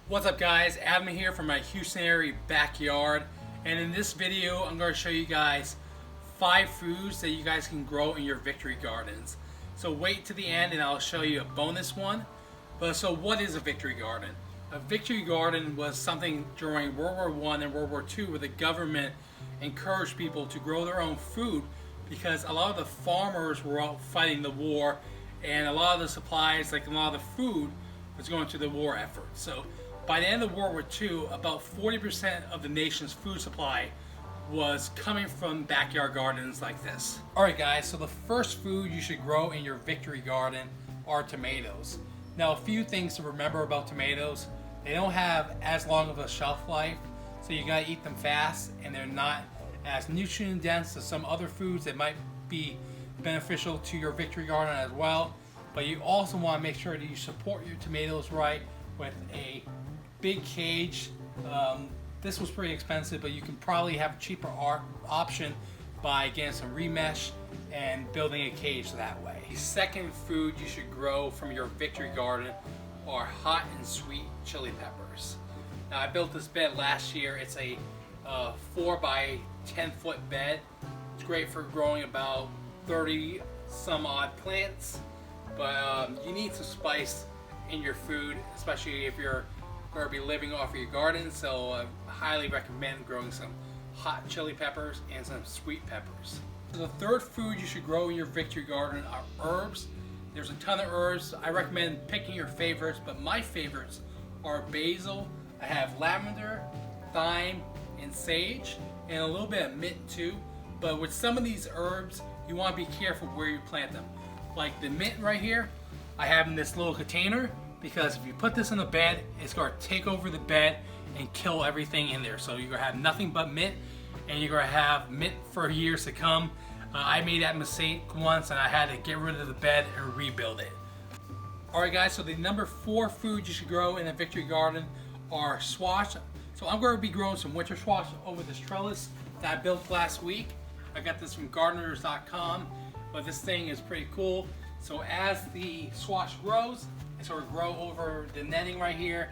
What's up guys, Adam here from my Houston area backyard, and in this video I'm going to show you guys 5 foods that you guys can grow in your victory gardens. So wait to the end and I'll show you a bonus one. But so what is a victory garden? A victory garden was something during World War I and World War II where the government encouraged people to grow their own food because a lot of the farmers were out fighting the war and a lot of the supplies, like a lot of the food, was going to the war effort. So by the end of World War II, about 40% of the nation's food supply was coming from backyard gardens like this. Alright guys, so the first food you should grow in your victory garden are tomatoes. Now a few things to remember about tomatoes: they don't have as long of a shelf life, so you gotta eat them fast, and they're not as nutrient dense as some other foods that might be beneficial to your victory garden as well. But you also want to make sure that you support your tomatoes right with a big cage. This was pretty expensive, but you can probably have a cheaper option by getting some remesh and building a cage that way. The second food you should grow from your victory garden are hot and sweet chili peppers. Now I built this bed last year. It's a 4 by 10 foot bed. It's great for growing about 30 some odd plants, but you need some spice in your food, especially if you're going to be living off of your garden. So I highly recommend growing some hot chili peppers and some sweet peppers. So the third food you should grow in your victory garden are herbs. There's a ton of herbs. I recommend picking your favorites, but my favorites are basil. I have lavender, thyme, and sage, and a little bit of mint too. But with some of these herbs, you want to be careful where you plant them. Like the mint right here, I have in this little container, because if you put this in the bed, it's going to take over the bed and kill everything in there. So you're going to have nothing but mint, and you're going to have mint for years to come. I made that mistake once and I had to get rid of the bed and rebuild it. Alright guys, so the number 4 food you should grow in a victory garden are squash. So I'm going to be growing some winter squash over this trellis that I built last week. I got this from gardeners.com, but this thing is pretty cool. So as the squash grows, it sort of grow over the netting right here,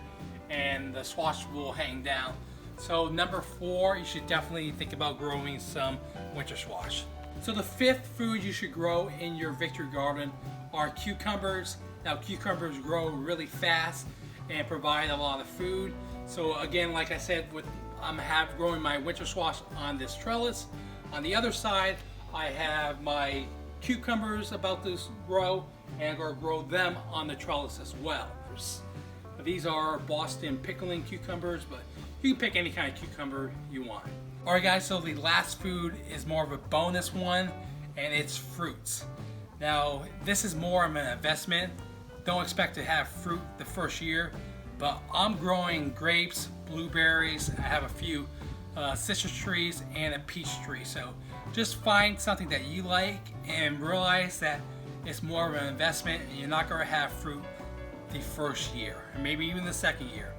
and the squash will hang down. So number 4, you should definitely think about growing some winter squash. So the 5th food you should grow in your victory garden are cucumbers. Now cucumbers grow really fast and provide a lot of food. So again, like I said, I'm growing my winter squash on this trellis. On the other side, I have my cucumbers about to grow, and I'm going to grow them on the trellis as well. These are Boston pickling cucumbers, but you can pick any kind of cucumber you want. Alright guys, so the last food is more of a bonus one, and it's fruits. Now this is more of an investment. Don't expect to have fruit the first year, but I'm growing grapes, blueberries, I have a few citrus trees and a peach tree. So just find something that you like and realize that it's more of an investment, and you're not going to have fruit the first year, or maybe even the second year.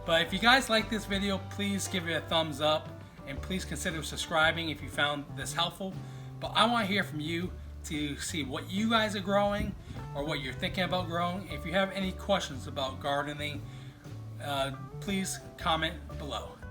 But if you guys like this video, please give it a thumbs up, and please consider subscribing if you found this helpful. But I want to hear from you to see what you guys are growing or what you're thinking about growing. If you have any questions about gardening, please comment below.